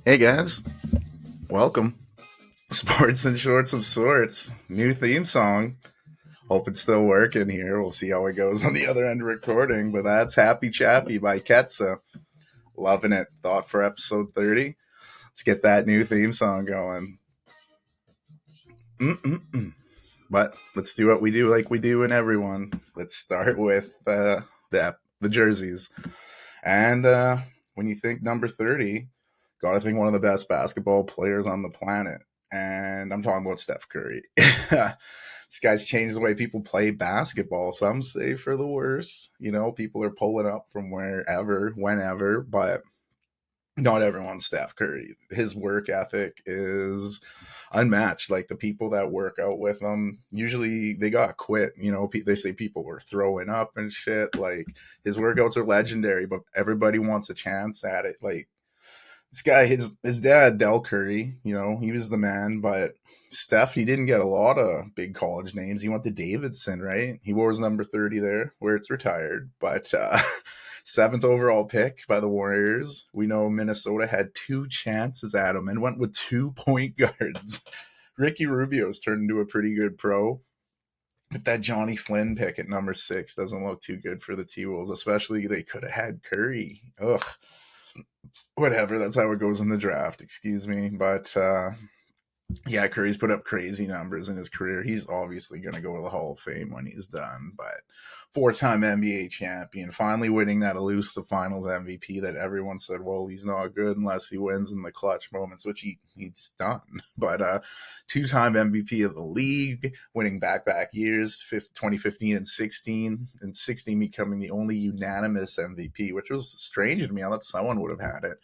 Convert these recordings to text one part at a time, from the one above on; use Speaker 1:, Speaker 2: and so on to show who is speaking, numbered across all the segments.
Speaker 1: Hey guys, welcome. Sports and Shorts of Sorts. New theme song. Hope it's still working here. We'll see how it goes on the other end of recording. But that's Happy Chappy by Ketsa. Loving it. Thought for episode 30. Let's get that new theme song going. Mm-mm-mm. But let's do what we do like we do in everyone. Let's start with the jerseys. And when you think number 30, gotta think one of the best basketball players on the planet. And I'm talking about Steph Curry. This guy's changed the way people play basketball. Some say for the worse. You know, people are pulling up from wherever, whenever, but not everyone's Steph Curry. His work ethic is unmatched. Like the people that work out with him, usually they got quit. You know, they say people were throwing up and shit. Like his workouts are legendary, but everybody wants a chance at it. Like this guy, his dad, Del Curry, you know, he was the man, but Steph, he didn't get a lot of big college names. He went to Davidson, right? He wore his number 30 there, where it's retired. But seventh overall pick by the Warriors. We know Minnesota had two chances at him and went with 2 point guards. Ricky Rubio's turned into a pretty good pro. But that Johnny Flynn pick at number 6 doesn't look too good for the T-Wolves, especially they could have had Curry. Ugh. Whatever, that's how it goes in the draft, excuse me. But yeah, Curry's put up crazy numbers in his career. He's obviously going to go to the Hall of Fame when he's done. But four-time NBA champion, finally winning that elusive Finals MVP that everyone said, well, he's not good unless he wins in the clutch moments, which he's done. But two-time MVP of the league, winning back-to-back years, 2015 and 16 becoming the only unanimous MVP, which was strange to me. I thought someone would have had it.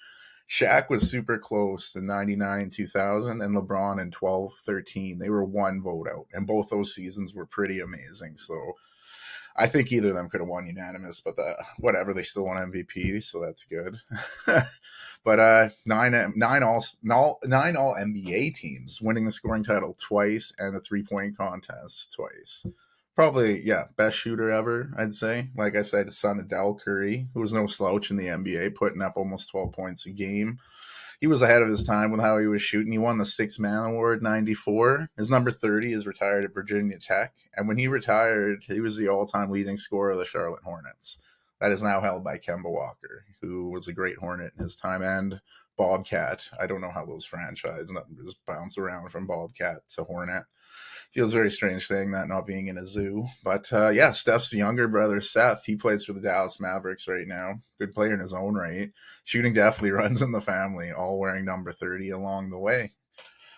Speaker 1: Shaq was super close in 99, 2000, and LeBron in 12, 13. They were one vote out, and both those seasons were pretty amazing. So I think either of them could have won unanimous, but whatever, they still won MVP, so that's good. But nine all NBA teams winning the scoring title twice and the 3-point contest twice. Probably, yeah, best shooter ever, I'd say. Like I said, son of Del Curry, who was no slouch in the NBA, putting up almost 12 points a game. He was ahead of his time with how he was shooting. He won the Sixth Man Award 94. His number 30 is retired at Virginia Tech. And when he retired, he was the all-time leading scorer of the Charlotte Hornets. That is now held by Kemba Walker, who was a great Hornet in his time, and Bobcat. I don't know how those franchise numbers bounce around from Bobcat to Hornet. Feels very strange saying that, not being in a zoo. But yeah, Steph's younger brother, Seth, he plays for the Dallas Mavericks right now. Good player in his own right. Shooting definitely runs in the family, all wearing number 30 along the way.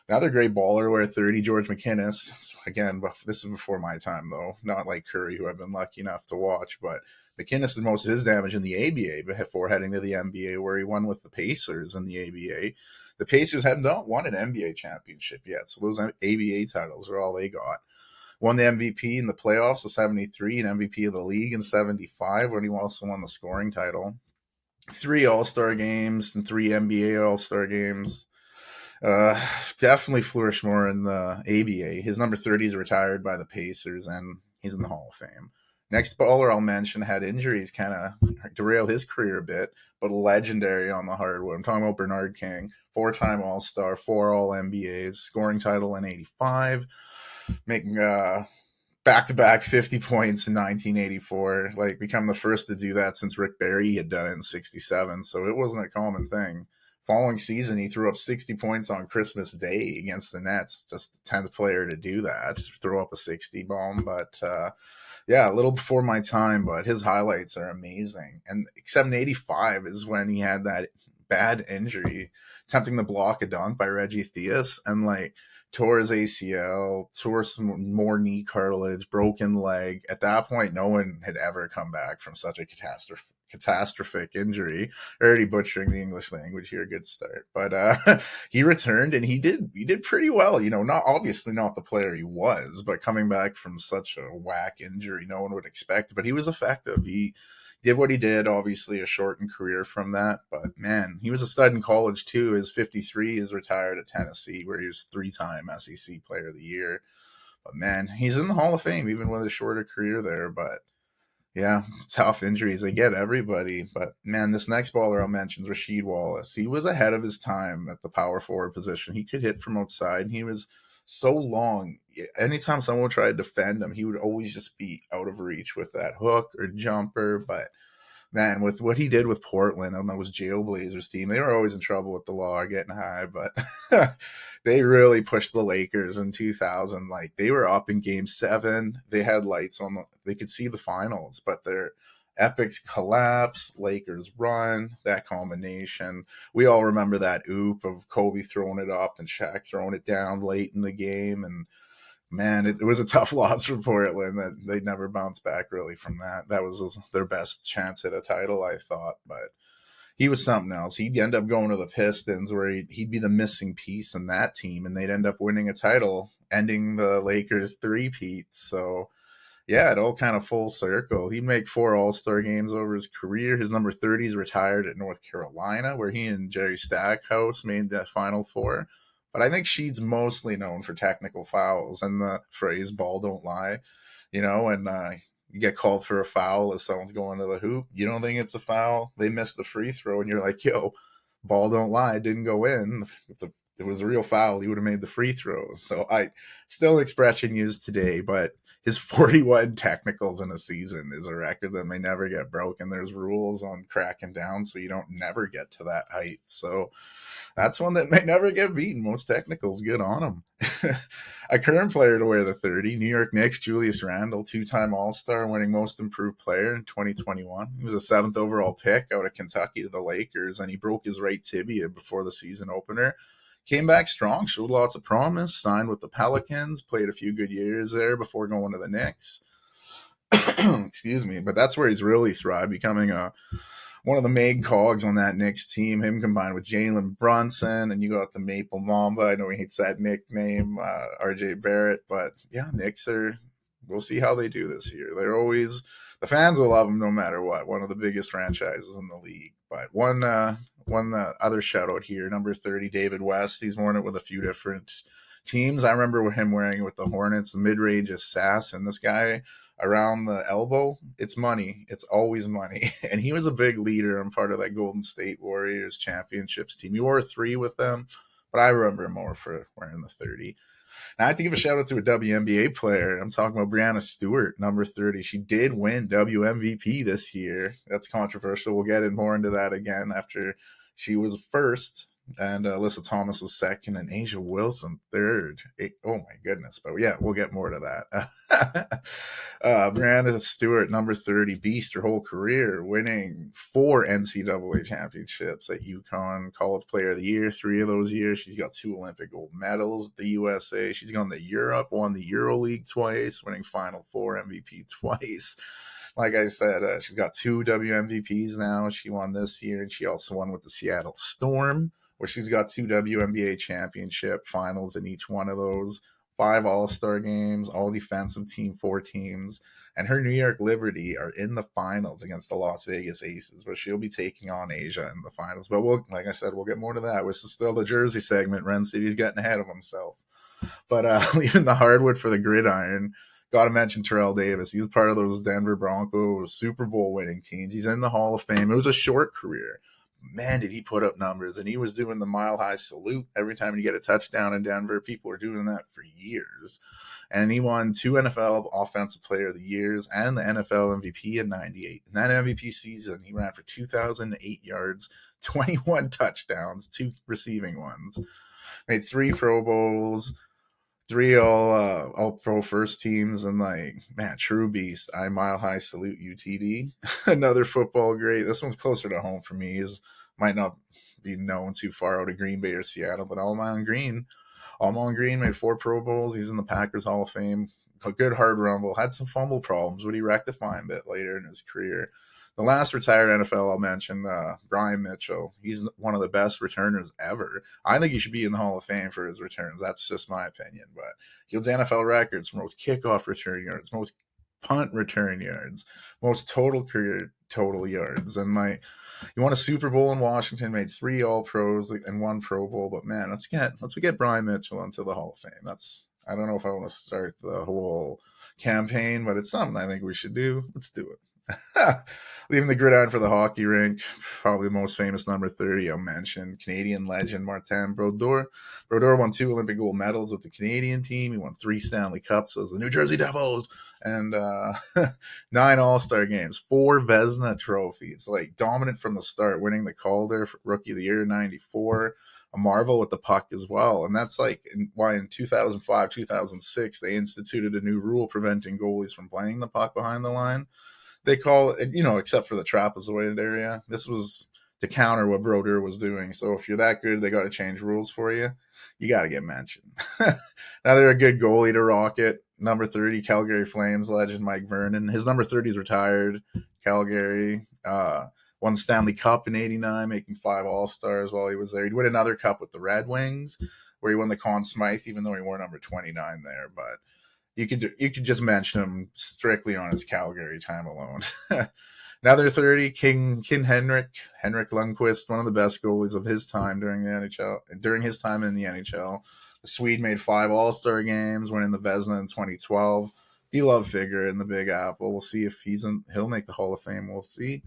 Speaker 1: Another great baller wear 30, George McInnes. Again, this is before my time, though. Not like Curry, who I've been lucky enough to watch, but McInnes did most of his damage in the ABA before heading to the NBA, where he won with the Pacers in the ABA. The Pacers have not won an NBA championship yet, so those ABA titles are all they got. Won the MVP in the playoffs in 73 and MVP of the league in 75, when he also won the scoring title. 3 All-Star games and 3 NBA All-Star games. Definitely flourished more in the ABA. His number 30 is retired by the Pacers, and he's in the Hall of Fame. Next baller I'll mention had injuries kind of derail his career a bit, but legendary on the hardwood. I'm talking about Bernard King, 4-time All-Star, 4 All-NBAs, scoring title in 85, making back-to-back 50 points in 1984, like become the first to do that since Rick Barry had done it in 67, so it wasn't a common thing. Following season, he threw up 60 points on Christmas Day against the Nets, just the 10th player to do that, throw up a 60 bomb. But yeah, a little before my time, but his highlights are amazing. And except in 85 is when he had that bad injury, attempting to block a dunk by Reggie Theus, and like tore his ACL, tore some more knee cartilage, broken leg. At that point, no one had ever come back from such a catastrophic injury. Already butchering the English language here, good start. But he returned and he did pretty well. You know, not obviously not the player he was, but coming back from such a whack injury, no one would expect. But he was effective. He did what he did. Obviously, a shortened career from that, but man, he was a stud in college too. His 53 is retired at Tennessee, where he was 3-time SEC Player of the Year. But man, he's in the Hall of Fame even with a shorter career there. But yeah, tough injuries. They get everybody. But man, this next baller I'll mention is Rasheed Wallace. He was ahead of his time at the power forward position. He could hit from outside. He was so long. Anytime someone tried to defend him, he would always just be out of reach with that hook or jumper. But man, with what he did with Portland on those Jailblazers team, they were always in trouble with the law getting high, but they really pushed the Lakers in 2000. Like they were up in game 7. They had lights on they could see the finals, but their Epic's collapse, Lakers run, that combination. We all remember that oop of Kobe throwing it up and Shaq throwing it down late in the game. And man, it was a tough loss for Portland. That they never bounced back really from that. That was their best chance at a title, I thought. But he was something else. He'd end up going to the Pistons, where he'd be the missing piece in that team, and they'd end up winning a title, ending the Lakers three-peat. So yeah, it all kind of full circle. He'd make 4 All-Star games over his career. His number 30 is retired at North Carolina, where he and Jerry Stackhouse made the Final Four. But I think Sheed's mostly known for technical fouls and the phrase "ball don't lie." And you get called for a foul as someone's going to the hoop. You don't think it's a foul. They miss the free throw, and you're like, yo, ball don't lie. It didn't go in. If it was a real foul, he would have made the free throws. So I still an expression used today, but his 41 technicals in a season is a record that may never get broken. There's rules on cracking down, so you don't never get to that height. So that's one that may never get beaten. Most technicals get on him. A current player to wear the 30, New York Knicks, Julius Randle, 2-time All-Star, winning Most Improved Player in 2021. He was a 7th overall pick out of Kentucky to the Lakers, and he broke his right tibia before the season opener. Came back strong, showed lots of promise, signed with the Pelicans, played a few good years there before going to the Knicks. Excuse me, but that's where he's really thrived, becoming one of the main cogs on that Knicks team. Him combined with Jalen Brunson, and you got the Maple Mamba. I know he hates that nickname, RJ Barrett, but yeah, Knicks we'll see how they do this year. They're always, the fans will love them no matter what. One of the biggest franchises in the league. But one other shout out here, number 30, David West. He's worn it with a few different teams. I remember him wearing it with the Hornets, the mid-range assassin. This guy around the elbow, it's money. It's always money. And he was a big leader and part of that Golden State Warriors championships team. He wore 3 with them, but I remember him more for wearing the 30. Now, I have to give a shout out to a WNBA player. I'm talking about Brianna Stewart, number 30. She did win WMVP this year. That's controversial. We'll get more into that again after she was first, and Alyssa Thomas was second, and Asia Wilson third. Oh my goodness! But yeah, we'll get more to that. Brianna Stewart, number 30, beast her whole career, winning 4 NCAA championships at UConn, College Player of the Year 3 of those years. She's got 2 Olympic gold medals with the USA. She's gone to Europe, won the EuroLeague twice, winning Final Four MVP twice. Like I said, she's got 2 WMVPs now. She won this year, and she also won with the Seattle Storm, where she's got 2 WNBA championship finals in each one of those, 5 All-Star games, all defensive team, 4 teams, and her New York Liberty are in the finals against the Las Vegas Aces, but she'll be taking on Asia in the finals. But like I said, we'll get more to that. This is still the Jersey segment. Ren City's getting ahead of himself. But leaving the hardwood for the gridiron, got to mention Terrell Davis. He was part of those Denver Broncos Super Bowl winning teams. He's in the Hall of Fame. It was a short career. Man, did he put up numbers. And he was doing the mile-high salute every time you get a touchdown in Denver. People were doing that for years. And he won 2 NFL Offensive Player of the Years and the NFL MVP in 98. In that MVP season, he ran for 2,008 yards, 21 touchdowns, 2 receiving ones. Made 3 Pro Bowls, 3 all pro first teams, and man, true beast. I mile high salute UTD. Another football great. This one's closer to home for me. Might not be known too far out of Green Bay or Seattle, but Almon Green made 4 Pro Bowls. He's in the Packers Hall of Fame. A good hard rumble. Had some fumble problems, but he rectified them a bit later in his career. The last retired NFL I'll mention, Brian Mitchell. He's one of the best returners ever. I think he should be in the Hall of Fame for his returns. That's just my opinion. But he holds NFL records for most kickoff return yards, most punt return yards, most total career total yards. And you won a Super Bowl in Washington, made 3 All-Pros and 1 Pro Bowl. But man, let's get Brian Mitchell into the Hall of Fame. I don't know if I want to start the whole campaign, but it's something I think we should do. Let's do it. Leaving the gridiron for the hockey rink, probably the most famous number 30 I'll mention, Canadian legend Martin Brodeur. Brodeur won 2 Olympic gold medals with the Canadian team. He won 3 Stanley Cups as the New Jersey Devils and 9 All-Star games, 4 Vezina trophies, like dominant from the start, winning the Calder for Rookie of the Year in 94. A marvel with the puck as well. And that's like why in 2005, 2006, they instituted a new rule preventing goalies from playing the puck behind the line. They call it, except for the trapezoid area. This was to counter what Brodeur was doing. So if you're that good, they got to change rules for you. You got to get mentioned. Now they're a good goalie to rock it. Number 30, Calgary Flames legend Mike Vernon. His number 30 is retired. Calgary won the Stanley Cup in '89, making 5 All-Stars while he was there. He'd win another cup with the Red Wings, where he won the Conn Smythe, even though he wore number 29 there. But you could just mention him strictly on his Calgary time alone. Another 30, King Henrik Lundqvist, one of the best goalies of his time during his time in the NHL. The Swede made 5 All-Star games, winning the Vezina in 2012. Beloved figure in the Big Apple. We'll see if he'll make the Hall of Fame. We'll see.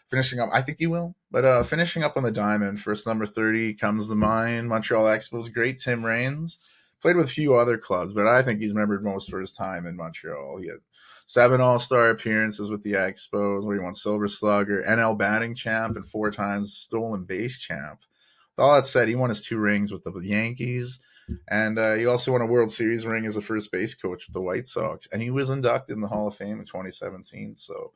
Speaker 1: Finishing up, I think he will. But finishing up on the diamond, first number 30 comes to mind. Montreal Expos great Tim Raines. Played with a few other clubs, but I think he's remembered most for his time in Montreal. He had 7 All-Star appearances with the Expos, where he won Silver Slugger, NL batting champ, and 4 times stolen base champ. With all that said, he won his 2 rings with the Yankees, and he also won a World Series ring as a first base coach with the White Sox, and he was inducted in the Hall of Fame in 2017, so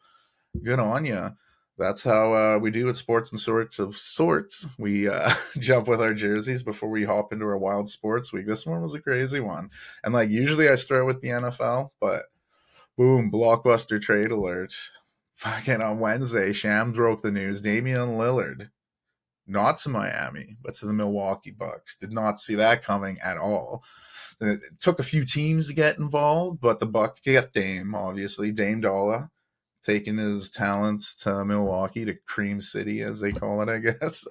Speaker 1: good on you. That's how we do with sports and sorts. We jump with our jerseys before we hop into our wild sports week. This one was a crazy one. And like usually I start with the NFL, but boom, blockbuster trade alert. Fucking on Wednesday, Shams broke the news. Damian Lillard, not to Miami, but to the Milwaukee Bucks. Did not see that coming at all. It took a few teams to get involved, but the Bucks get Dame, obviously. Dame Dollar. Taking his talents to Milwaukee, to Cream City, as they call it, I guess.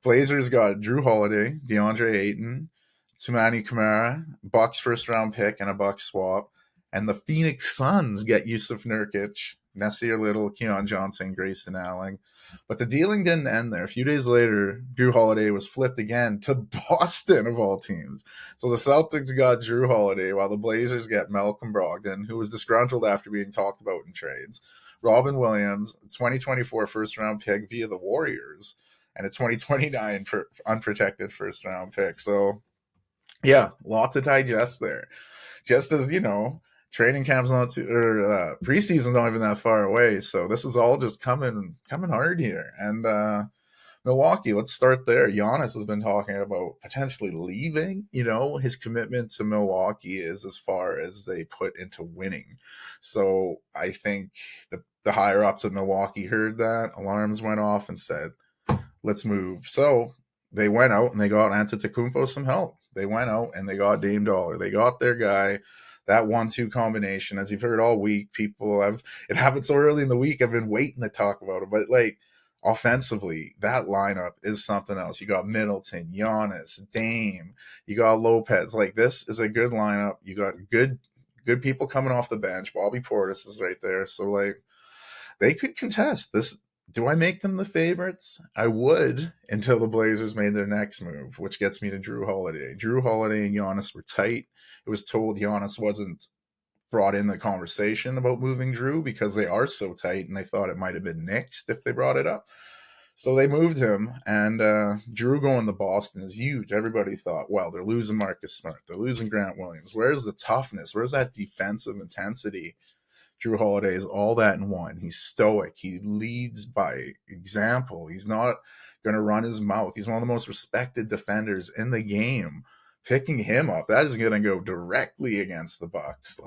Speaker 1: Blazers got Drew Holiday, DeAndre Ayton, Tumani Kamara, Bucks first-round pick, and a Bucks swap. And the Phoenix Suns get Yusuf Nurkic, Nasir Little, Keon Johnson, Grayson Allen. But the dealing didn't end there. A few days later, Drew Holiday was flipped again to Boston, of all teams. So the Celtics got Drew Holiday, while the Blazers get Malcolm Brogdon, who was disgruntled after being talked about in trades, Robin Williams, a 2024 first-round pick via the Warriors, and a 2029 unprotected first-round pick. So, yeah, lot to digest there. Just as, training camp's not too, or preseason's not even that far away. So this is all just coming hard here. And Milwaukee, let's start there. Giannis has been talking about potentially leaving. His commitment to Milwaukee is as far as they put into winning. So I think the higher ups of Milwaukee heard that, alarms went off and said, let's move. So they went out and they got Antetokounmpo some help. They went out and they got Dame Dollar. They got their guy. That 1-2 combination, as you've heard all week, it happened so early in the week, I've been waiting to talk about it. But offensively, that lineup is something else. You got Middleton, Giannis, Dame, you got Lopez. This is a good lineup. You got good people coming off the bench. Bobby Portis is right there. So they could contest this. Do I make them the favorites? I would, until the Blazers made their next move, which gets me to Drew Holiday. Drew Holiday and Giannis were tight. It was told Giannis wasn't brought in the conversation about moving Drew because they are so tight, and they thought it might have been nixed if they brought it up. So they moved him, and Drew going to Boston is huge. Everybody thought, well, they're losing Marcus Smart. They're losing Grant Williams. Where's the toughness? Where's that defensive intensity? Drew Holiday is all that in one. He's stoic. He leads by example. He's not going to run his mouth. He's one of the most respected defenders in the game. Picking him up, that is going to go directly against the Bucks.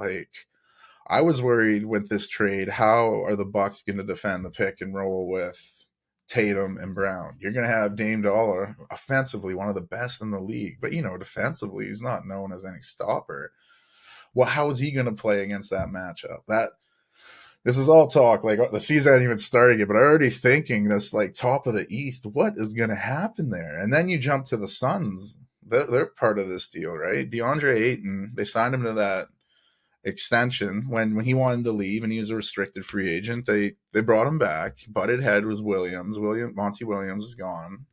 Speaker 1: I was worried with this trade, how are the Bucks going to defend the pick and roll with Tatum and Brown? You're going to have Dame Dollar, offensively one of the best in the league, but defensively he's not known as any stopper. Well, how is he going to play against that matchup? This is all talk. The season hasn't even started yet, but I'm already thinking this, top of the East, what is going to happen there? And then you jump to the Suns. they're part of this deal, right? DeAndre Ayton, they signed him to that extension when he wanted to leave and he was a restricted free agent. They brought him back. Butted head was Monty Williams is gone.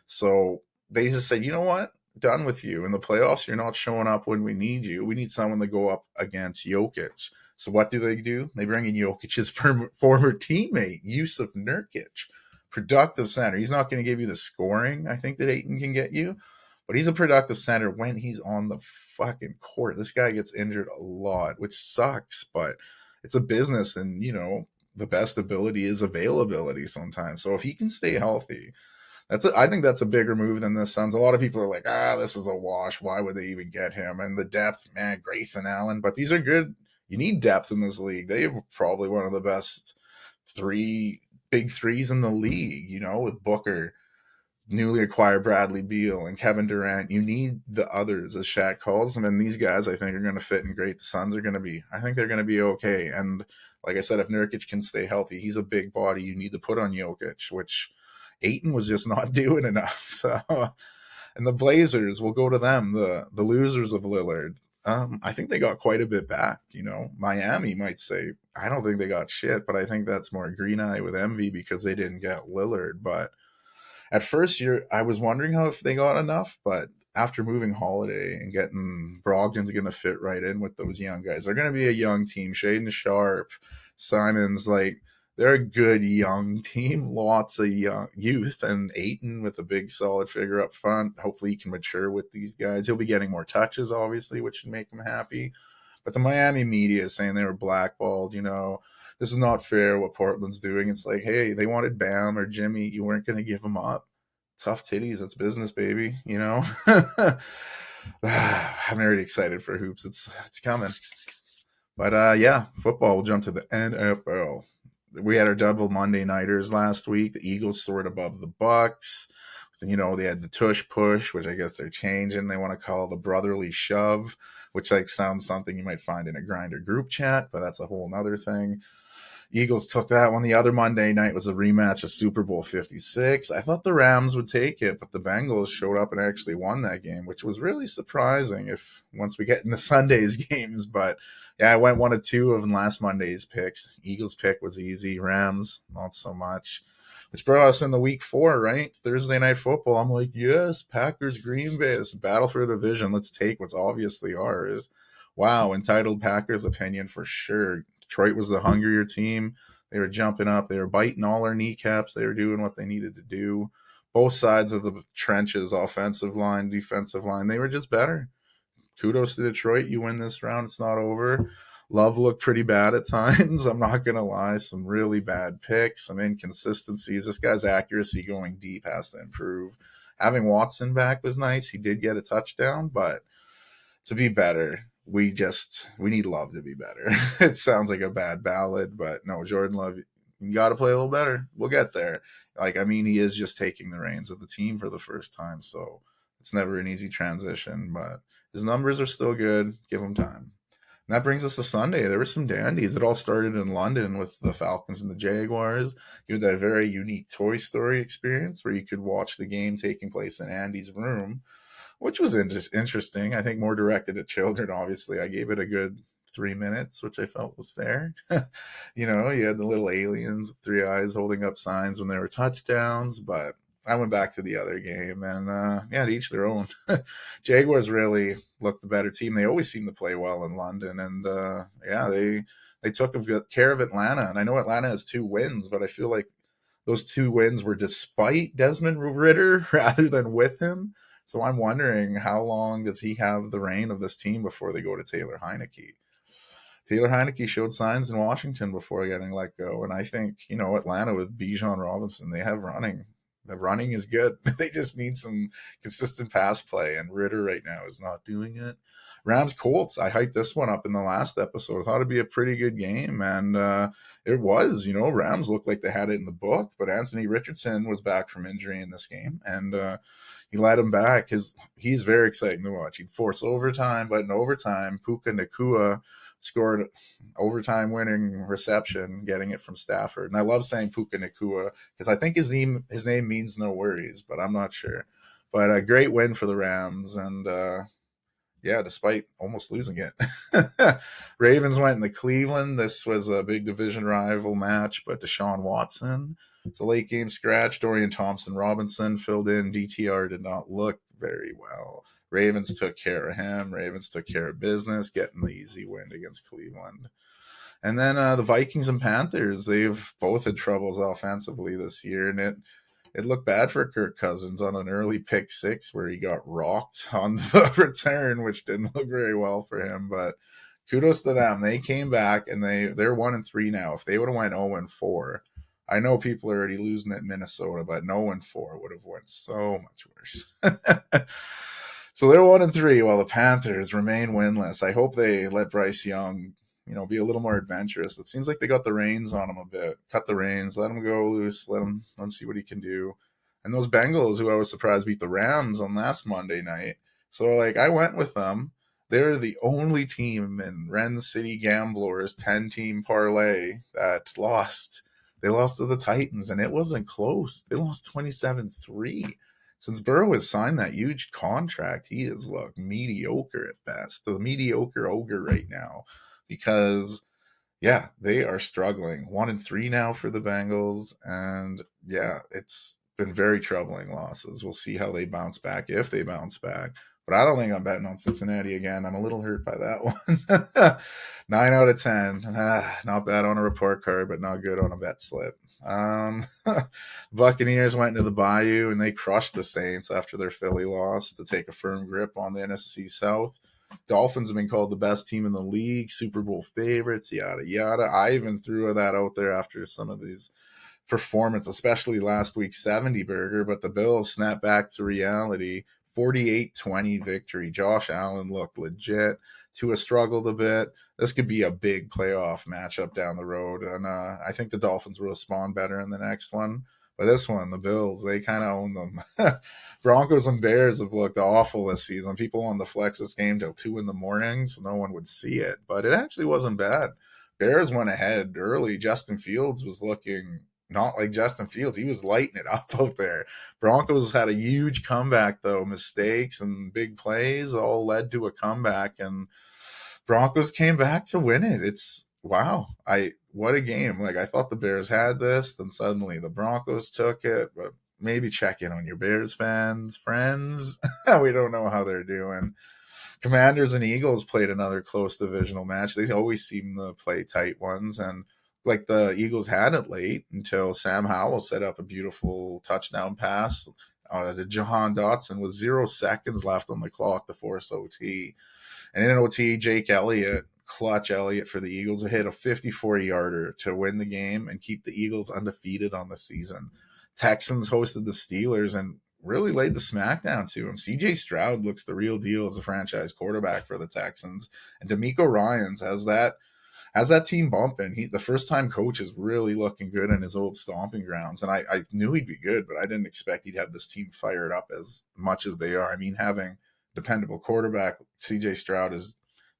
Speaker 1: So they just said, you know what? Done with you. In the playoffs, you're not showing up when we need you. We need someone to go up against Jokic. So what do? They bring in Jokic's former teammate, Yusuf Nurkic, productive center. He's not going to give you the scoring I think that Ayton can get you, but he's a productive center when he's on the fucking court. This guy gets injured a lot, which sucks, but it's a business, and the best ability is availability sometimes. So if he can stay healthy, I think that's a bigger move than the Suns. A lot of people are like, this is a wash. Why would they even get him? And the depth, man, Grayson Allen. But these are good. You need depth in this league. They have probably one of the best big threes in the league, with Booker, newly acquired Bradley Beal, and Kevin Durant. You need the others, as Shaq calls them. And these guys, I think, are going to fit in great. The Suns are going to be, I think they're going to be okay. And like I said, if Nurkic can stay healthy, he's a big body you need to put on Jokic, which Ayton was just not doing enough. So, and the Blazers, we'll go to them, the losers of Lillard. I think they got quite a bit back. Miami might say, I don't think they got shit, but I think that's more green eye with envy because they didn't get Lillard. But at first year, I was wondering how if they got enough, but after moving Holiday and getting Brogdon's going to fit right in with those young guys. They're going to be a young team. Shaden Sharp, Simons, they're a good young team. Lots of young youth, and Ayton with a big solid figure up front. Hopefully he can mature with these guys. He'll be getting more touches, obviously, which should make him happy. But the Miami media is saying they were blackballed, this is not fair what Portland's doing. It's like, hey, they wanted Bam or Jimmy. You weren't going to give them up. Tough titties. It's business, baby. I'm already excited for hoops. It's coming. But yeah, football. We'll jump to the NFL. We had our double Monday nighters last week. The Eagles soared above the Bucks. They had the tush push, which I guess they're changing. They want to call the brotherly shove, which sounds something you might find in a Grindr group chat, but that's a whole nother thing. Eagles took that one. The other Monday night was a rematch of Super Bowl 56. I thought the Rams would take it, but the Bengals showed up and actually won that game, which was really surprising if once we get into Sunday's games. But yeah, I went 1-2 of last Monday's picks. Eagles pick was easy. Rams, not so much. Which brought us in the week 4, right? Thursday night football. I'm like, yes, Packers, Green Bay. It's a battle for the division. Let's take what's obviously ours. Wow, entitled Packers opinion for sure. Detroit was the hungrier team. They were jumping up. They were biting all our kneecaps. They were doing what they needed to do. Both sides of the trenches, offensive line, defensive line, they were just better. Kudos to Detroit. You win this round. It's not over. Love looked pretty bad at times. I'm not going to lie. Some really bad picks, some inconsistencies. This guy's accuracy going deep has to improve. Having Watson back was nice. He did get a touchdown, but to be better, we need Love to be better. It sounds like a bad ballad, but no, Jordan Love, you got to play a little better. We'll get there. He is just taking the reins of the team for the first time, so it's never an easy transition, but his numbers are still good. Give him time. And that brings us to Sunday. There were some dandies. It all started in London with the Falcons and the Jaguars. You had that very unique Toy Story experience where you could watch the game taking place in Andy's room, which was interesting. I think more directed at children, obviously. I gave it a good 3 minutes, which I felt was fair. You had the little aliens with 3 eyes holding up signs when there were touchdowns, but I went back to the other game, and yeah, to each their own. Jaguars really looked the better team. They always seem to play well in London, and yeah, they took care of Atlanta. And I know Atlanta has 2 wins, but I feel like those 2 wins were despite Desmond Ritter rather than with him. So I'm wondering, how long does he have the reign of this team before they go to Taylor Heineke? Taylor Heineke showed signs in Washington before getting let go. And I think, Atlanta with Bijan Robinson, they have running. The running is good. They just need some consistent pass play. And Ritter right now is not doing it. Rams Colts, I hyped this one up in the last episode. I thought it'd be a pretty good game. And it was, Rams looked like they had it in the book. But Anthony Richardson was back from injury in this game. And he led him back. He's very exciting to watch. He'd force overtime, but in overtime, Puka Nacua scored overtime winning reception, getting it from Stafford. And I love saying Puka Nacua because I think his name means no worries, but I'm not sure. But a great win for the Rams, and yeah, despite almost losing it. Ravens went into Cleveland. This was a big division rival match, but Deshaun Watson, it's a late game scratch. Dorian Thompson Robinson filled in. DTR did not look very well. Ravens took care of him. Ravens took care of business, getting the easy win against Cleveland. And then the Vikings and Panthers, they've both had troubles offensively this year, and it looked bad for Kirk Cousins on an early pick six where he got rocked on the return, which didn't look very well for him. But kudos to them. They came back and they're 1-3 now. If they would have went 0-4, I know people are already losing at Minnesota, but 0-4 would have went so much worse. So they're 1-3 while the Panthers remain winless. I hope they let Bryce Young, be a little more adventurous. It seems like they got the reins on him a bit. Cut the reins, let him go loose, let him see what he can do. And those Bengals, who I was surprised beat the Rams on last Monday night. So I went with them. They're the only team in Ren City Gamblers 10-team parlay that lost. They lost to the Titans, and it wasn't close. They lost 27-3. Since Burrow has signed that huge contract, he has looked mediocre at best. The mediocre ogre right now, because yeah, they are struggling. 1-3 now for the Bengals, and yeah, it's been very troubling losses. We'll see how they bounce back, if they bounce back. But I don't think I'm betting on Cincinnati again. I'm a little hurt by that one. 9 out of 10. Not bad on a report card, but not good on a bet slip. Buccaneers went into the Bayou and they crushed the Saints after their Philly loss to take a firm grip on the NFC South. Dolphins have been called the best team in the league, Super Bowl favorites, yada yada. I even threw that out there after some of these performance, especially last week's 70 burger, but the Bills snapped back to reality. 48-20 victory. Josh Allen looked legit. Tua struggled a bit. This could be a big playoff matchup down the road, and I think the Dolphins will respond better in the next one. But this one, the Bills, they kind of own them. Broncos and Bears have looked awful this season. People on the flex this game till 2 in the morning, so no one would see it. But it actually wasn't bad. Bears went ahead early. Justin Fields was looking not like Justin Fields. He was lighting it up out there. Broncos had a huge comeback, though. Mistakes and big plays all led to a comeback, and Broncos came back to win it. It's wow. What a game. I thought the Bears had this, then suddenly the Broncos took it, but maybe check in on your Bears fans, friends. We don't know how they're doing. Commanders and Eagles played another close divisional match. They always seem to play tight ones, and the Eagles had it late until Sam Howell set up a beautiful touchdown pass to Jahan Dotson with 0 seconds left on the clock to force OT. And in OT, Jake Elliott, clutch Elliott for the Eagles, hit a 54-yarder to win the game and keep the Eagles undefeated on the season. Texans hosted the Steelers and really laid the smackdown to him. CJ Stroud looks the real deal as a franchise quarterback for the Texans. And DeMeco Ryans has that team bumping. The first-time coach is really looking good in his old stomping grounds. And I knew he'd be good, but I didn't expect he'd have this team fired up as much as they are. I mean, having dependable quarterback CJ Stroud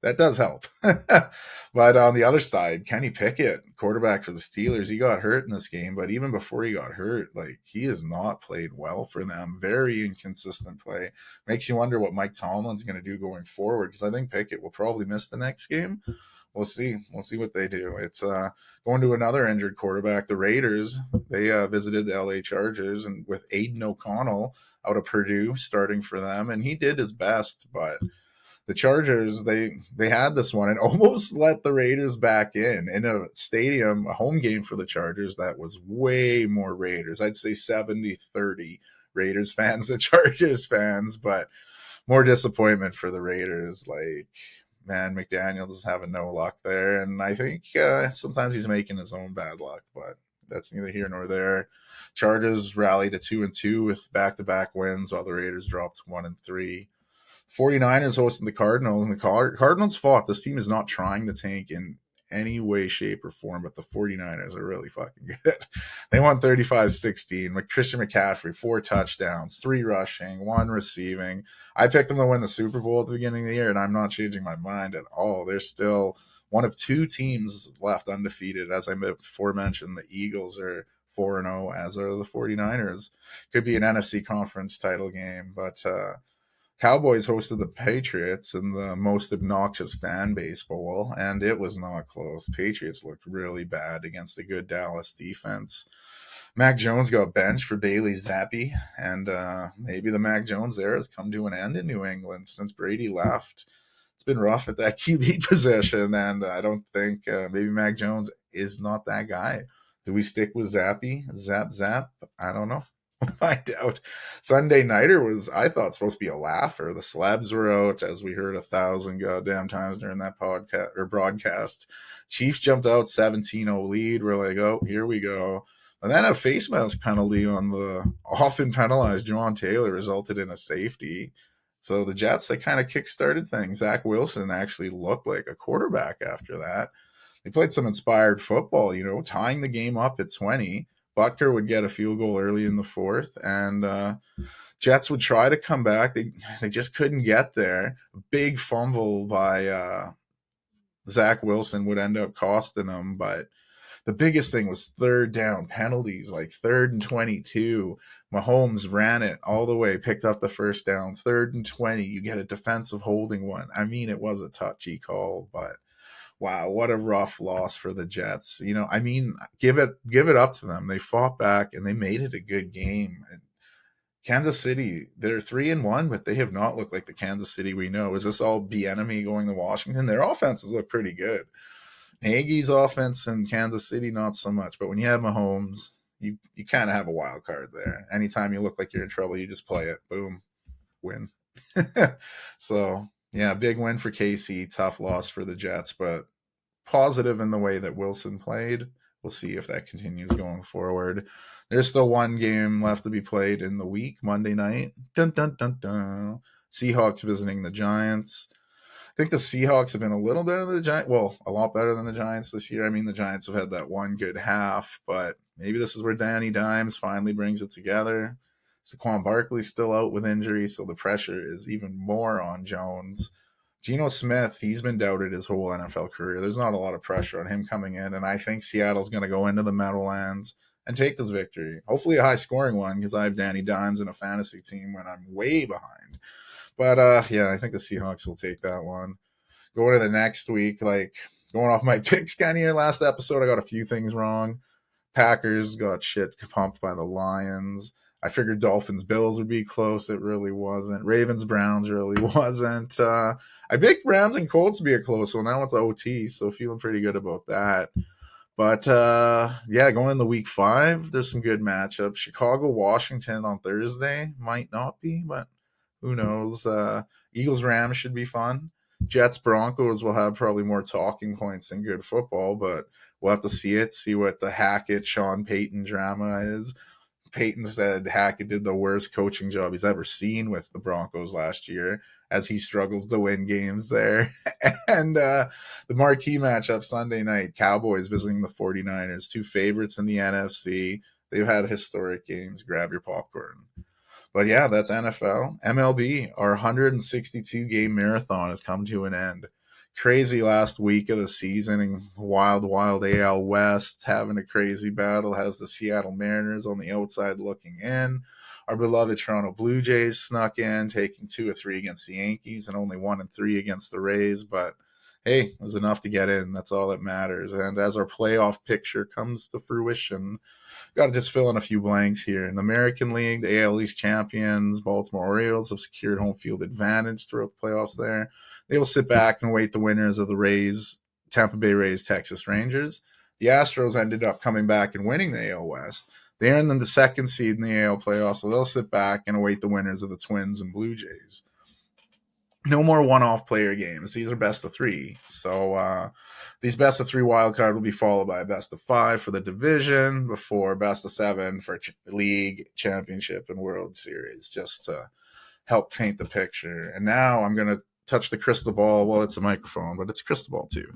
Speaker 1: that does help. But on the other side, Kenny Pickett, quarterback for the Steelers, he got hurt in this game, but even before he got hurt, he has not played well for them. Very inconsistent play. Makes you wonder what Mike Tomlin's going to do going forward, because I think Pickett will probably miss the next game. We'll see what they do. It's going to another injured quarterback. The Raiders, they visited the LA Chargers, and with Aiden O'Connell out of Purdue starting for them, and he did his best, but the Chargers, they had this one and almost let the Raiders back in a stadium, a home game for the Chargers that was way more Raiders. I'd say 70-30 Raiders fans than Chargers fans, but more disappointment for the Raiders. Man, McDaniels is having no luck there, and I think sometimes he's making his own bad luck, but that's neither here nor there. Chargers rallied to 2-2 with back-to-back wins, while the Raiders dropped 1-3. 49ers hosting the Cardinals, and the Cardinals fought. This team is not trying to tank in any way, shape, or form, but the 49ers are really fucking good. They won 35-16. Christian McCaffrey, 4 touchdowns, 3 rushing, 1 receiving. I picked them to win the Super Bowl at the beginning of the year, and I'm not changing my mind at all. They're still one of 2 teams left undefeated. As I before mentioned, the Eagles are 4-0, as are the 49ers. Could be an NFC conference title game, but Cowboys hosted the Patriots in the most obnoxious fan base bowl, and it was not close. Patriots looked really bad against a good Dallas defense. Mac Jones got benched for Bailey Zappi, and maybe the Mac Jones era has come to an end in New England since Brady left. It's been rough at that QB position, and I don't think maybe Mac Jones is not that guy. Do we stick with Zappy? Zap? I don't know. Find out. Sunday Nighter was, I thought, supposed to be a laugher. The slabs were out, as we heard 1,000 goddamn times during that podcast or broadcast. Chiefs jumped out 17-0 lead. We're like, oh, here we go. And then a face mask penalty on the often penalized John Taylor resulted in a safety. So the Jets, they kind of kick-started things. Zach Wilson actually looked like a quarterback after that. They played some inspired football, tying the game up at 20. Butker would get a field goal early in the fourth, and Jets would try to come back. They just couldn't get there. Big fumble by Zach Wilson would end up costing them, but the biggest thing was third down penalties, like 3rd and 22. Mahomes ran it all the way, picked up the first down. 3rd and 20, you get a defensive holding one. I mean, it was a touchy call, but wow, what a rough loss for the Jets. Give it up to them. They fought back and they made it a good game. And Kansas City, they're 3-1, but they have not looked like the Kansas City we know. Is this all Bieniemy going to Washington? Their offenses look pretty good. Nagy's offense in Kansas City, not so much. But when you have Mahomes, you kind of have a wild card there. Anytime you look like you're in trouble, you just play it. Boom, win. So, yeah, big win for KC. Tough loss for the Jets, but positive in the way that Wilson played. We'll see if that continues going forward. There's still one game left to be played in the week, Monday night. Dun, dun, dun, dun. Seahawks visiting the Giants. I think the Seahawks have been a little better than the Giants. Well, a lot better than the Giants this year. I mean, the Giants have had that one good half, but maybe this is where Danny Dimes finally brings it together. Saquon Barkley's still out with injury, so the pressure is even more on Jones. Geno Smith, he's been doubted his whole NFL career. There's not a lot of pressure on him coming in, and I think Seattle's going to go into the Meadowlands and take this victory. Hopefully a high-scoring one, because I have Danny Dimes in a fantasy team when I'm way behind. But, yeah, I think the Seahawks will take that one. Going to the next week, going off my picks kind of here last episode, I got a few things wrong. Packers got shit pumped by the Lions. I figured Dolphins-Bills would be close. It really wasn't. Ravens-Browns really wasn't. I picked Rams and Colts to be a close one. That went to OT, so feeling pretty good about that. But, yeah, going into week 5, there's some good matchups. Chicago-Washington on Thursday. Might not be, but who knows. Eagles-Rams should be fun. Jets-Broncos will have probably more talking points than good football, but we'll have to see what the Hackett-Sean Payton drama is. Payton said Hackett did the worst coaching job he's ever seen with the Broncos last year, as he struggles to win games there. And the marquee matchup Sunday night, Cowboys visiting the 49ers, 2 favorites in the NFC. They've had historic games. Grab your popcorn. But yeah, that's NFL. MLB, our 162-game marathon has come to an end. Crazy last week of the season, and wild AL West having a crazy battle. Has the Seattle Mariners on the outside looking in. Our beloved Toronto Blue Jays snuck in, taking 2 of 3 against the Yankees and only 1 of 3 against the Rays. But hey, it was enough to get in. That's all that matters. And as our playoff picture comes to fruition, got to just fill in a few blanks here. In the American League, the AL East champions, Baltimore Orioles, have secured home field advantage throughout the playoffs there. They will sit back and await the winners of the Rays, Tampa Bay Rays, Texas Rangers. The Astros ended up coming back and winning the AL West. They're in the 2nd seed in the AL playoffs, so they'll sit back and await the winners of the Twins and Blue Jays. No more one-off player games. These are best of 3. So these best of 3 wild card will be followed by a best of 5 for the division before best of 7 for league, championship, and World Series, just to help paint the picture. And now I'm going to touch the crystal ball. Well, it's a microphone, but it's a crystal ball too.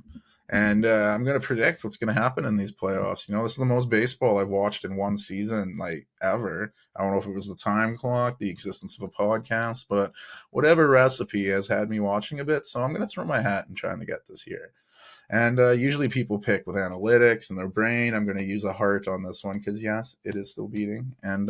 Speaker 1: And I'm going to predict what's going to happen in these playoffs. You know, this is the most baseball I've watched in one season, like ever. I don't know if it was the time clock, the existence of a podcast, but whatever recipe has had me watching a bit. So I'm going to throw my hat in trying to get this here. And usually people pick with analytics and their brain. I'm going to use a heart on this one because, yes, it is still beating. And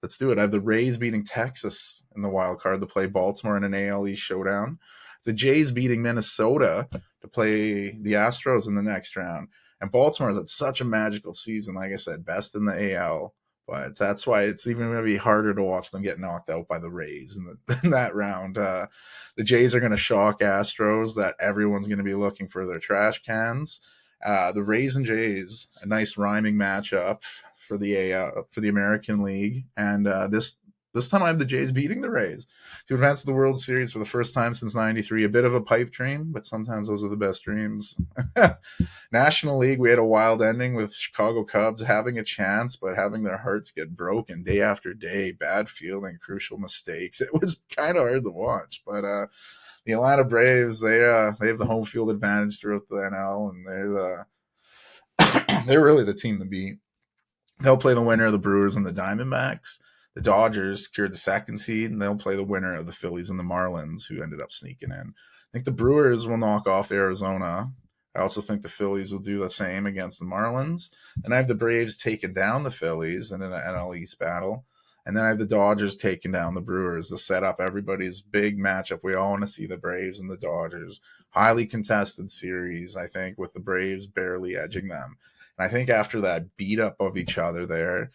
Speaker 1: let's do it. I have the Rays beating Texas in the wild card to play Baltimore in an AL East showdown. The Jays beating Minnesota to play the Astros in the next round. And Baltimore's had such a magical season. Like I said, best in the AL. But that's why it's even going to be harder to watch them get knocked out by the Rays in that round. The Jays are going to shock Astros that everyone's going to be looking for their trash cans. The Rays and Jays, a nice rhyming matchup for the American League, and this time I have the Jays beating the Rays to advance to the World Series for the first time since '93. A bit of a pipe dream, but sometimes those are the best dreams. National League, we had a wild ending with Chicago Cubs having a chance, but having their hearts get broken day after day. Bad fielding, crucial mistakes. It was kind of hard to watch, but the Atlanta Braves, they have the home field advantage throughout the NL, and they're really the team to beat. They'll play the winner of the Brewers and the Diamondbacks. The Dodgers secured the second seed, and they'll play the winner of the Phillies and the Marlins, who ended up sneaking in. I think the Brewers will knock off Arizona. I also think the Phillies will do the same against the Marlins. Then I have the Braves taking down the Phillies in an NL East battle. And then I have the Dodgers taking down the Brewers to set up everybody's big matchup. We all want to see the Braves and the Dodgers. Highly contested series, I think, with the Braves barely edging them. And I think after that beat up of each other there,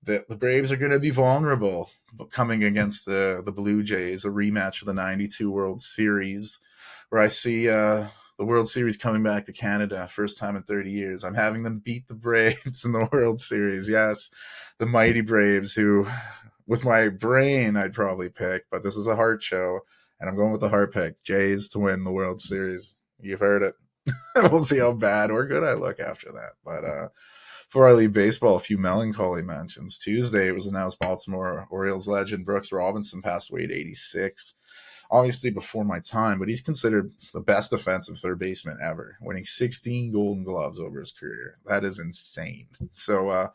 Speaker 1: the Braves are going to be vulnerable coming against the Blue Jays, a rematch of the '92 World Series, where I see the World Series coming back to Canada, first time in 30 years. I'm having them beat the Braves in the World Series. Yes, the mighty Braves, who, with my brain, I'd probably pick, but this is a heart show, and I'm going with the heart pick. Jays to win the World Series. You've heard it. We'll see how bad or good I look after that. But before I leave baseball, a few melancholy mentions. Tuesday, it was announced Baltimore Orioles legend Brooks Robinson passed away at 86. Obviously before my time, but he's considered the best defensive third baseman ever, winning 16 Golden Gloves over his career. That is insane. So,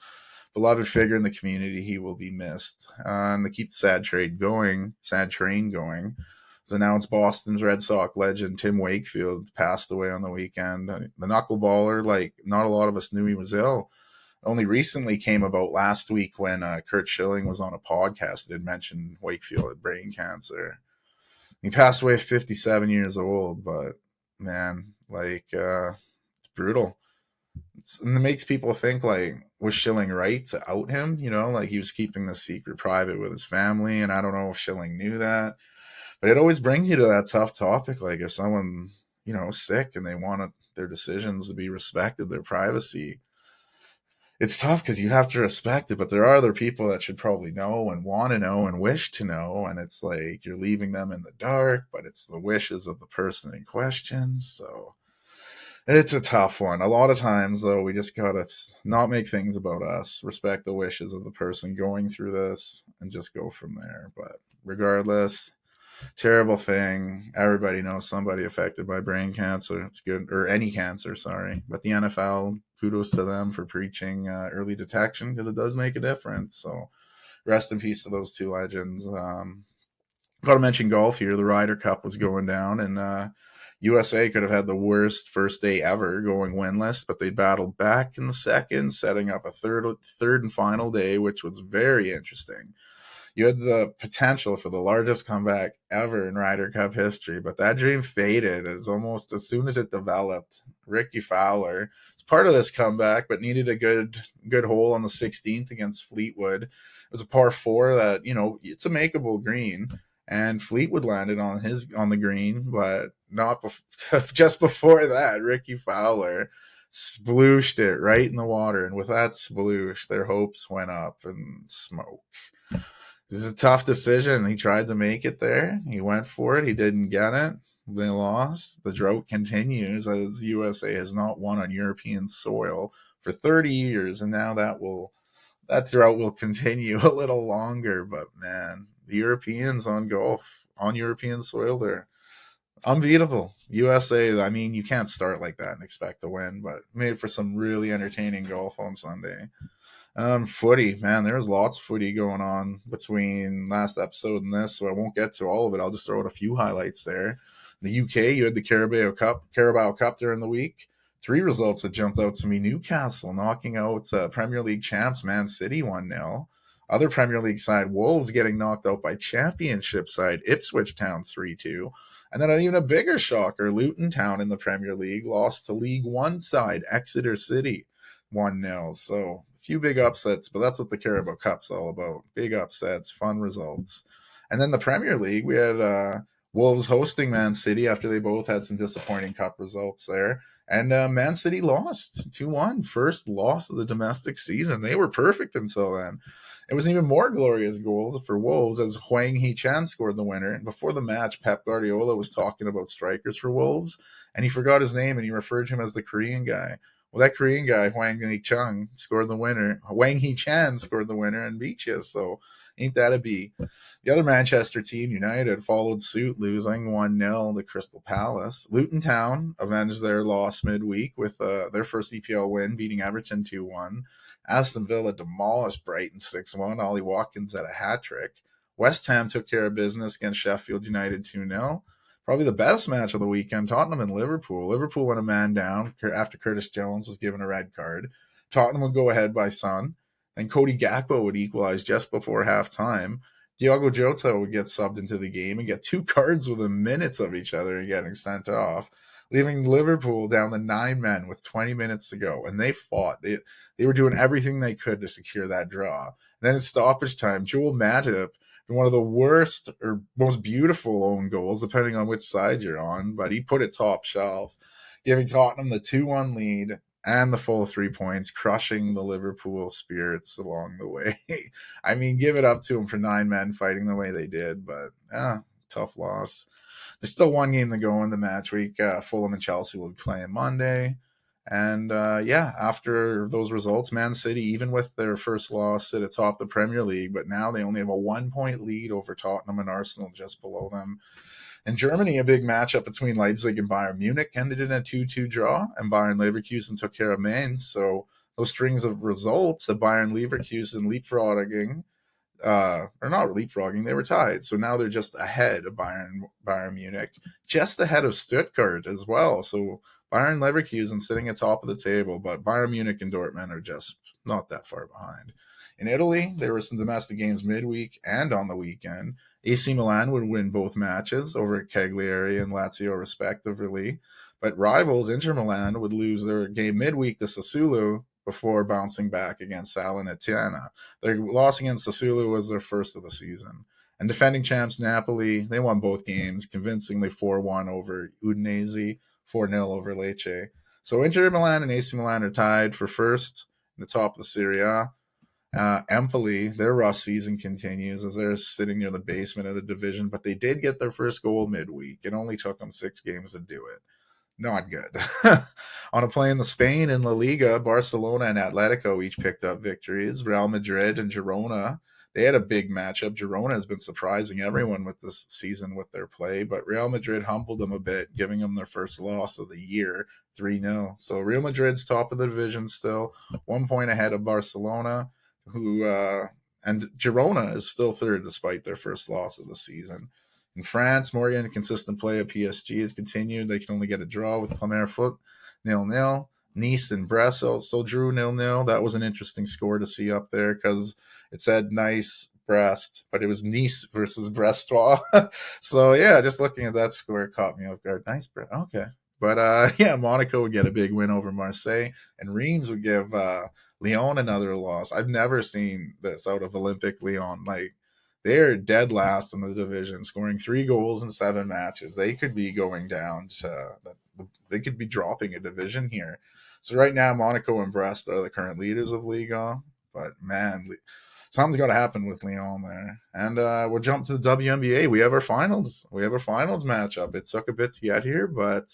Speaker 1: beloved figure in the community, he will be missed. And to keep the sad train going, it was announced Boston's Red Sox legend Tim Wakefield passed away on the weekend. The knuckleballer, like not a lot of us knew he was ill. Only recently came about last week when Kurt Schilling was on a podcast that had mentioned Wakefield had brain cancer. He passed away at 57 years old, but man, like it's brutal. And it makes people think, like, was Schilling right to out him? You know, like he was keeping the secret private with his family, and I don't know if Schilling knew that. But it always brings you to that tough topic, like if someone, sick and they want their decisions to be respected, their privacy. It's tough because you have to respect it, but there are other people that should probably know and want to know and wish to know, and it's like you're leaving them in the dark, but it's the wishes of the person in question. So it's a tough one. A lot of times, though, we just gotta not make things about us, respect the wishes of the person going through this, and just go from there. But regardless, terrible thing. Everybody knows somebody affected by brain cancer. It's good, or any cancer, sorry. But the NFL, kudos to them for preaching early detection because it does make a difference. So rest in peace to those two legends. Got to mention golf here. The Ryder Cup was going down, and USA could have had the worst first day ever going winless, but they battled back in the second, setting up a third and final day, which was very interesting. You had the potential for the largest comeback ever in Ryder Cup history, but that dream faded as soon as it developed. Ricky Fowler was part of this comeback, but needed a good hole on the 16th against Fleetwood. It was a par four that, it's a makeable green, and Fleetwood landed on the green, but not just before that, Ricky Fowler splooshed it right in the water, and with that sploosh, their hopes went up in smoke. This is a tough decision. He tried to make it there. He went for it. He didn't get it. They lost. The drought continues as USA has not won on European soil for 30 years, and now that drought will continue a little longer. But man, the Europeans on European soil, unbeatable. USA, I mean, you can't start like that and expect to win, but made for some really entertaining golf on Sunday. Footy, man, there's lots of footy going on between last episode and this, so I won't get to all of it. I'll just throw out a few highlights there. In the UK, you had the Carabao Cup during the week. Three results that jumped out to me: Newcastle knocking out Premier League champs Man City 1-0. Other Premier League side, Wolves getting knocked out by Championship side Ipswich Town 3-2. And then even a bigger shocker, Luton Town in the Premier League lost to League One side Exeter City 1-0. So a few big upsets, but that's what the Carabao Cup's all about. Big upsets, fun results. And then the Premier League, we had Wolves hosting Man City after they both had some disappointing cup results there. And Man City lost 2-1. First loss of the domestic season. They were perfect until then. It was an even more glorious goal for Wolves as Hwang Hee-chan scored the winner. And before the match, Pep Guardiola was talking about strikers for Wolves, and he forgot his name and he referred to him as the Korean guy. Well, that Korean guy, Hwang Hee-chan, scored the winner. Hwang Hee-chan scored the winner and beat you. So ain't that a B? The other Manchester team, United, followed suit, losing 1-0 to Crystal Palace. Luton Town avenged their loss midweek with their first EPL win, beating Everton 2-1. Aston Villa demolished Brighton 6-1. Ollie Watkins had a hat trick. West Ham took care of business against Sheffield United 2-0. Probably the best match of the weekend, Tottenham and Liverpool. Liverpool went a man down after Curtis Jones was given a red card. Tottenham would go ahead by Son. Then Cody Gakpo would equalize just before halftime. Diogo Jota would get subbed into the game and get two cards within minutes of each other and getting sent off, leaving Liverpool down to 9 men with 20 minutes to go. And they fought. They were doing everything they could to secure that draw. And then at stoppage time, Joel Matip, one of the worst or most beautiful own goals, depending on which side you're on, but he put it top shelf, giving Tottenham the 2-1 lead and the full 3 points, crushing the Liverpool spirits along the way. I mean, give it up to them for 9 men fighting the way they did, but tough loss. There's still one game to go in the match week. Fulham and Chelsea will be playing Monday. And after those results, Man City, even with their first loss, sit atop the Premier League, but now they only have a 1-point lead over Tottenham and Arsenal just below them. In Germany, a big matchup between Leipzig and Bayern Munich ended in a 2-2 draw, and Bayern Leverkusen took care of Mainz. So those strings of results of Bayern Leverkusen leapfrogging, or not leapfrogging, they were tied. So now they're just ahead of Bayern Munich, just ahead of Stuttgart as well. So Bayern Leverkusen sitting atop of the table, but Bayern Munich and Dortmund are just not that far behind. In Italy, there were some domestic games midweek and on the weekend. AC Milan would win both matches over Cagliari and Lazio respectively, but rivals Inter Milan would lose their game midweek to Sassuolo before bouncing back against Salernitana. Their loss against Sassuolo was their first of the season. And defending champs Napoli, they won both games, convincingly 4-1 over Udinese, 4-0 over Lecce. So Inter Milan and AC Milan are tied for first in the top of the Serie A. Empoli, their rough season continues as they're sitting near the basement of the division, but they did get their first goal midweek. It only took them 6 games to do it. Not good. On a play in the Spain in La Liga, Barcelona and Atletico each picked up victories. Real Madrid and Girona, they had a big matchup. Girona has been surprising everyone with this season with their play, but Real Madrid humbled them a bit, giving them their first loss of the year, 3-0. So Real Madrid's top of the division still, 1 point ahead of Barcelona, and Girona is still third despite their first loss of the season. In France, more inconsistent play of PSG has continued. They can only get a draw with Clermont Foot, 0-0. Nice and Brest also drew 0-0. That was an interesting score to see up there because it said Nice, Brest, but it was Nice versus Brestois. So, yeah, just looking at that score caught me off guard. Nice, Brest. Okay. But, Monaco would get a big win over Marseille, and Reims would give Lyon another loss. I've never seen this out of Olympic Lyon. Like, they're dead last in the division, scoring 3 goals in 7 matches. They could be going down they could be dropping a division here. So right now, Monaco and Brest are the current leaders of Liga. But man, something's got to happen with Lyon there. And we'll jump to the WNBA. We have our finals. We have our finals matchup. It took a bit to get here, but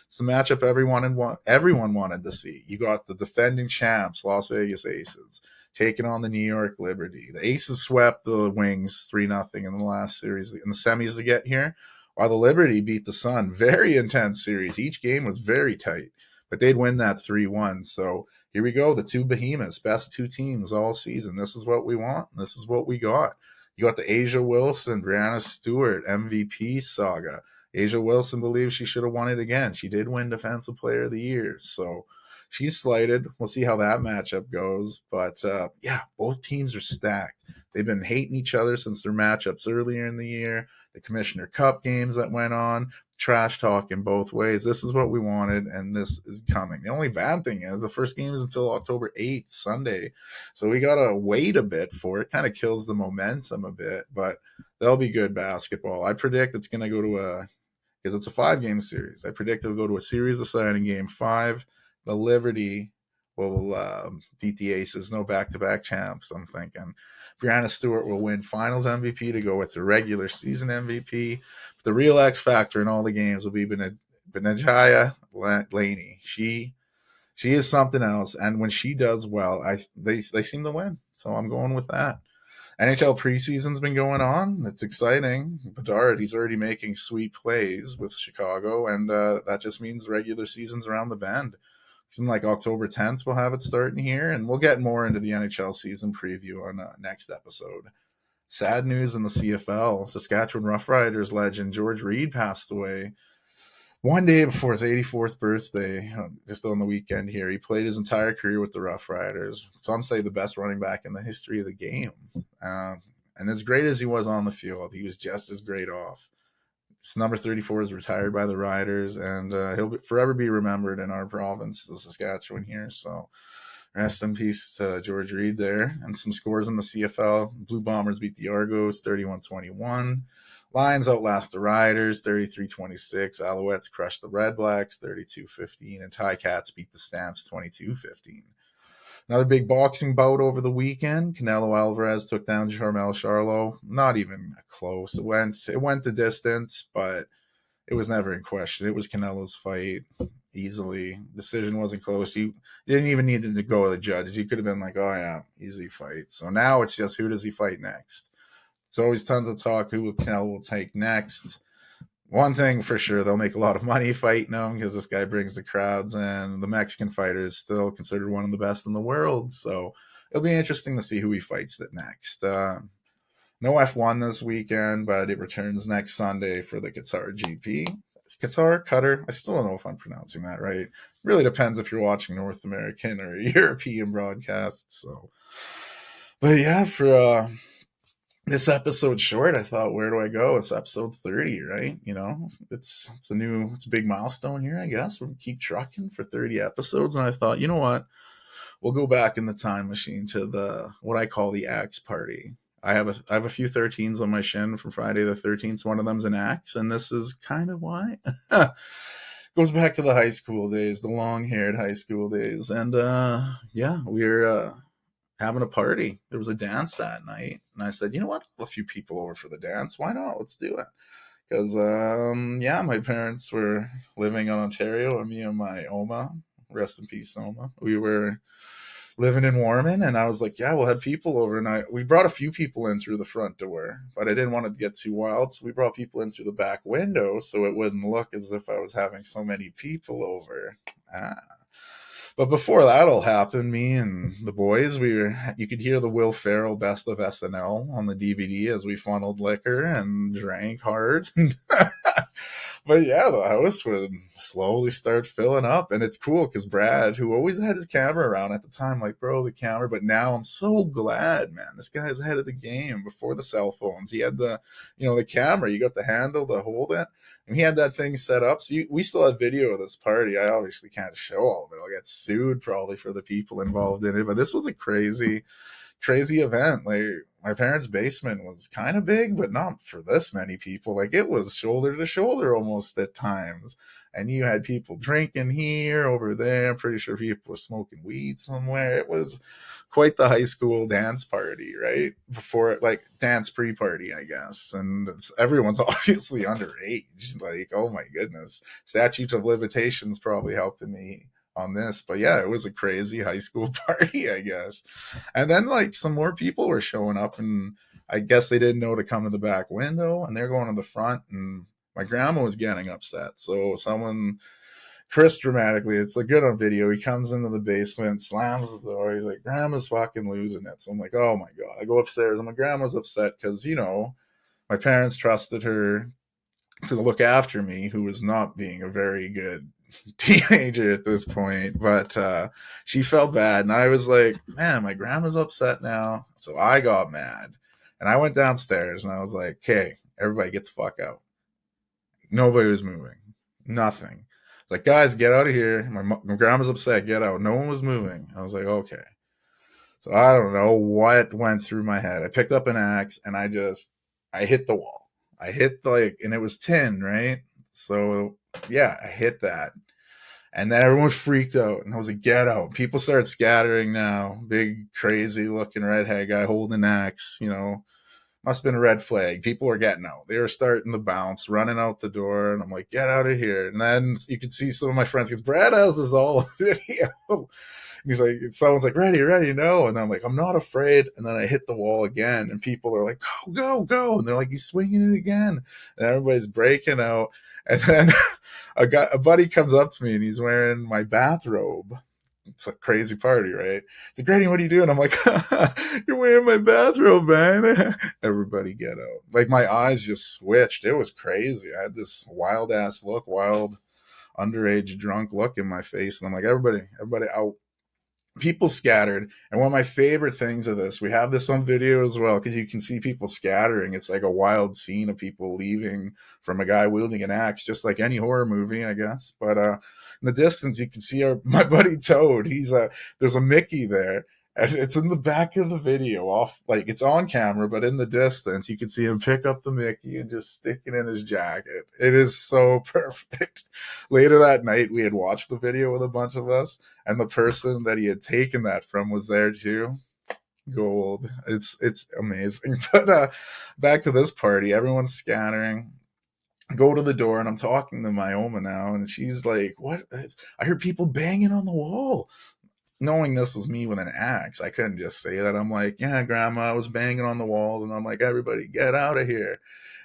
Speaker 1: it's the matchup everyone wanted to see. You got the defending champs, Las Vegas Aces, taking on the New York Liberty. The Aces swept the Wings 3-0 in the last series in the semis to get here. while the Liberty beat the Sun. Very intense series. Each game was very tight, but they'd win that 3-1. So here we go. The two behemoths, best two teams all season. This is what we want. This is what we got. You got the Asia Wilson, Brianna Stewart MVP saga. Asia Wilson believes she should have won it again. She did win Defensive Player of the Year. So she's slighted. We'll see how that matchup goes. But yeah, both teams are stacked. They've been hating each other since their matchups earlier in the year. The Commissioner Cup games that went on, trash talking both ways. This is what we wanted, and this is coming. The only bad thing is the first game is until October 8th, Sunday. So we got to wait a bit for it. Kind of kills the momentum a bit, but they'll be good basketball. I predict it's going to go to because it's a 5-game series. I predict it'll go to a series deciding game 5. The Liberty will beat the Aces. No back-to-back champs, I'm thinking. Brianna Stewart will win Finals MVP to go with the regular season MVP. But the real X factor in all the games will be Benajaya Laney. She is something else, and when she does well, they seem to win. So I'm going with that. NHL preseason's been going on. It's exciting. Bedard, he's already making sweet plays with Chicago, and that just means regular season's around the bend. It's in like October 10th. We'll have it starting here, and we'll get more into the NHL season preview on next episode. Sad news in the CFL. Saskatchewan Roughriders legend George Reed passed away one day before his 84th birthday, just on the weekend here. He played his entire career with the Roughriders. Some say the best running back in the history of the game. And as great as he was on the field, he was just as great off. His number 34 is retired by the Riders, and he'll forever be remembered in our province, the Saskatchewan here. So rest in peace to George Reed there. And some scores in the CFL. Blue Bombers beat the Argos 31-21. Lions outlast the Riders 33-26. Alouettes crushed the Red Blacks 32-15. And Ticats beat the Stamps 22-15. Another big boxing bout over the weekend. Canelo Alvarez took down Charmel Charlo. Not even close. It went the distance, but it was never in question. It was Canelo's fight easily. Decision wasn't close. You didn't even need to go with the judge. You could have been like, oh yeah, easy fight. So now it's just who does he fight next? It's always tons of talk who Canelo will take next. One thing for sure, they'll make a lot of money fighting him because this guy brings the crowds, and the Mexican fighter is still considered one of the best in the world. So it'll be interesting to see who he fights it next. No F1 this weekend, but it returns next Sunday for the Qatar GP. Qatar? I still don't know if I'm pronouncing that right. Really depends if you're watching North American or European broadcasts. So, but yeah, for this episode short, I thought, where do I go? It's episode 30, right? You know, it's a big milestone here, I guess. We'll keep trucking for 30 episodes. And I thought, you know what? We'll go back in the time machine to what I call the axe party. I have a few 13s on my shin from Friday the 13th. One of them's an axe, and this is kind of why. Goes back to the high school days, the long-haired high school days. And yeah, we're having a party. There was a dance that night, and I said, you know what? I'll have a few people over for the dance. Why not? Let's do it. Because yeah, my parents were living in Ontario, and me and my Oma, rest in peace, Oma, we were living in Warman, and I was like, yeah, we'll have people over. And we brought a few people in through the front door, but I didn't want to get too wild, so we brought people in through the back window so it wouldn't look as if I was having so many people over. But before that all happened, me and the boys, you could hear the Will Ferrell Best of SNL on the DVD as we funneled liquor and drank hard. But yeah, the house would slowly start filling up, and it's cool because Brad, who always had his camera around at the time, like, bro, the camera. But now I'm so glad, man. This guy's ahead of the game. Before the cell phones, he had the camera. You got the handle to hold it, and he had that thing set up. So we still have video of this party. I obviously can't show all of it. I'll get sued probably for the people involved in it. But this was a crazy event. Like, my parents' basement was kind of big, but not for this many people. Like, it was shoulder to shoulder almost at times. And you had people drinking here, over there. I'm pretty sure people were smoking weed somewhere. It was quite the high school dance party, right? Before, like, dance pre-party, I guess. And everyone's obviously underage. Like, oh my goodness. Statutes of limitations probably helping me on this. But yeah, it was a crazy high school party, I guess. And then like some more people were showing up, and I guess they didn't know to come to the back window, and they're going to the front, and my grandma was getting upset. So Chris dramatically, it's like good on video. He comes into the basement, slams the door. He's like, Grandma's fucking losing it. So I'm like, oh my God. I go upstairs and my grandma's upset because, my parents trusted her to look after me, who was not being a very good teenager at this point. But she felt bad. And I was like, man, my grandma's upset now. So I got mad. And I went downstairs and I was like, okay, everybody get the fuck out. Nobody was moving. Nothing. It's like, guys, get out of here. My grandma's upset. Get out. No one was moving. I was like, okay. So I don't know what went through my head. I picked up an axe and I hit the wall. I hit and it was tin, right? So yeah, I hit that. And then everyone freaked out and I was like, get out. People started scattering now. Big, crazy looking redhead guy holding an axe, must have been a red flag. People were getting out. They were starting to bounce, running out the door. And I'm like, get out of here. And then you could see some of my friends, because Brad has this all video. He's like, someone's like, ready, no. And I'm like, I'm not afraid. And then I hit the wall again. And people are like, go. And they're like, he's swinging it again. And everybody's breaking out. And then a buddy comes up to me and he's wearing my bathrobe. It's a crazy party, right? He's like, Grady, what are you doing? I'm like, you're wearing my bathrobe, man. Everybody get out. Like my eyes just switched. It was crazy. I had this wild ass look, wild underage drunk look in my face. And I'm like, everybody out. People scattered. And one of my favorite things of this, we have this on video as well, because you can see people scattering. It's like a wild scene of people leaving from a guy wielding an axe, just like any horror movie, I guess. But in the distance, you can see my buddy Toad. There's a Mickey there. And it's in the back of the video, it's on camera, but in the distance, you can see him pick up the Mickey and just stick it in his jacket. It is so perfect. Later that night, we had watched the video with a bunch of us, and the person that he had taken that from was there too. Gold. It's amazing. But back to this party, everyone's scattering. I go to the door and I'm talking to my Oma now, and she's like, "What? I heard people banging on the wall." Knowing this was me with an axe, I couldn't just say that. I'm like, yeah, Grandma, I was banging on the walls, and I'm like, everybody get out of here.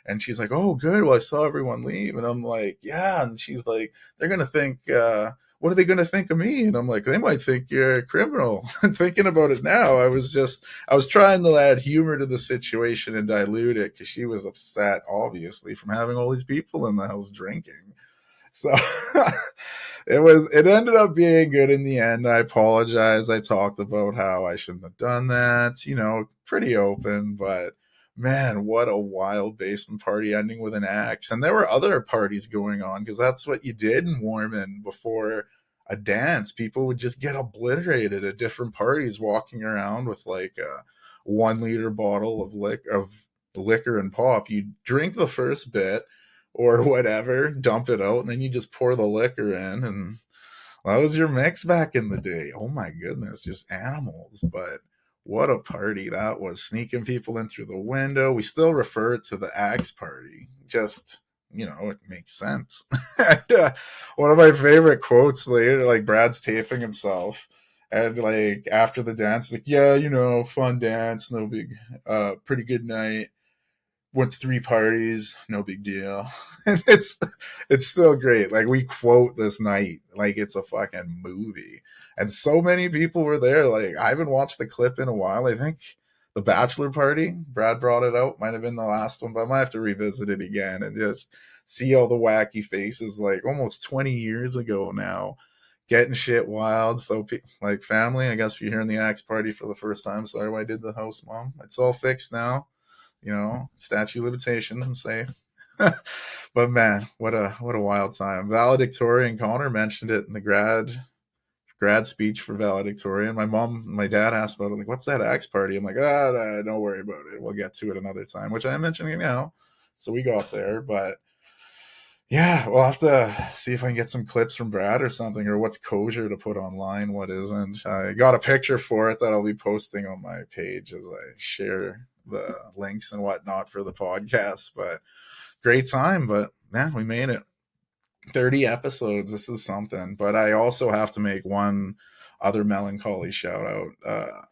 Speaker 1: And she's like, oh, good. Well, I saw everyone leave. And I'm like, yeah. And she's like, they're going to think, what are they going to think of me? And I'm like, they might think you're a criminal. Thinking about it now, I was trying to add humor to the situation and dilute it, because she was upset, obviously, from having all these people in the house drinking. So it ended up being good in the end. I apologize. I talked about how I shouldn't have done that, pretty open, but man, what a wild basement party ending with an axe. And there were other parties going on, because that's what you did in Warman before a dance. People would just get obliterated at different parties, walking around with like a 1 liter bottle of liquor and pop. You drink the first bit or whatever, dump it out, and then you just pour the liquor in, and that was your mix back in the day. Oh my goodness, just animals. But what a party that was. Sneaking people in through the window. We still refer to the axe party. Just, it makes sense. And, one of my favorite quotes later, like Brad's taping himself, and like after the dance, like, yeah, fun dance, no big, pretty good night. Went to 3 parties, no big deal. And it's still great. Like, we quote this night like it's a fucking movie. And so many people were there. Like, I haven't watched the clip in a while. I think the bachelor party, Brad brought it out, might have been the last one, but I might have to revisit it again and just see all the wacky faces, like almost 20 years ago now, getting shit wild. So, like, family, I guess if you're hearing the axe party for the first time, sorry I did the house, Mom. It's all fixed now. Statute of limitations, I'm safe. But man, what a wild time. Valedictorian, Connor mentioned it in the grad speech for valedictorian. My dad asked about it, like, what's that axe party? I'm like, don't worry about it. We'll get to it another time, which I am mentioning now. So we got there, but yeah, we'll have to see if I can get some clips from Brad or something, or what's kosher to put online, what isn't. I got a picture for it that I'll be posting on my page as I share the links and whatnot for the podcast. But great time. But man, we made it. 30 episodes. This is something. But I also have to make one other melancholy shout out.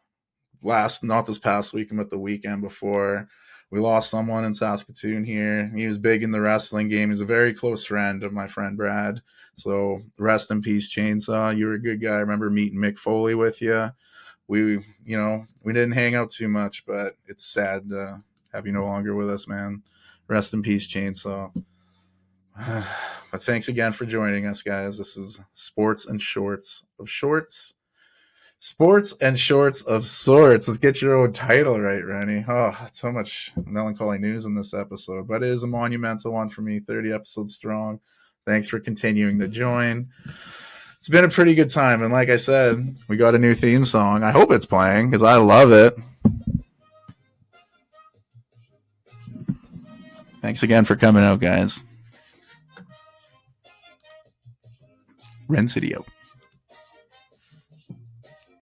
Speaker 1: Not this past weekend, but the weekend before, we lost someone in Saskatoon here. He was big in the wrestling game. He's a very close friend of my friend Brad. So rest in peace, Chainsaw. You were a good guy. I remember meeting Mick Foley with you. We didn't hang out too much, but it's sad to have you no longer with us, man. Rest in peace, Chainsaw. But thanks again for joining us, guys. This is Sports and Shorts of Shorts. Sports and Shorts of Sorts. Let's get your own title right, Rennie. Oh, so much melancholy news in this episode, but it is a monumental one for me. 30 episodes strong. Thanks for continuing to join. It's been a pretty good time, and like I said, we got a new theme song. I hope it's playing because I love it. Thanks again for coming out, guys. Ren City out.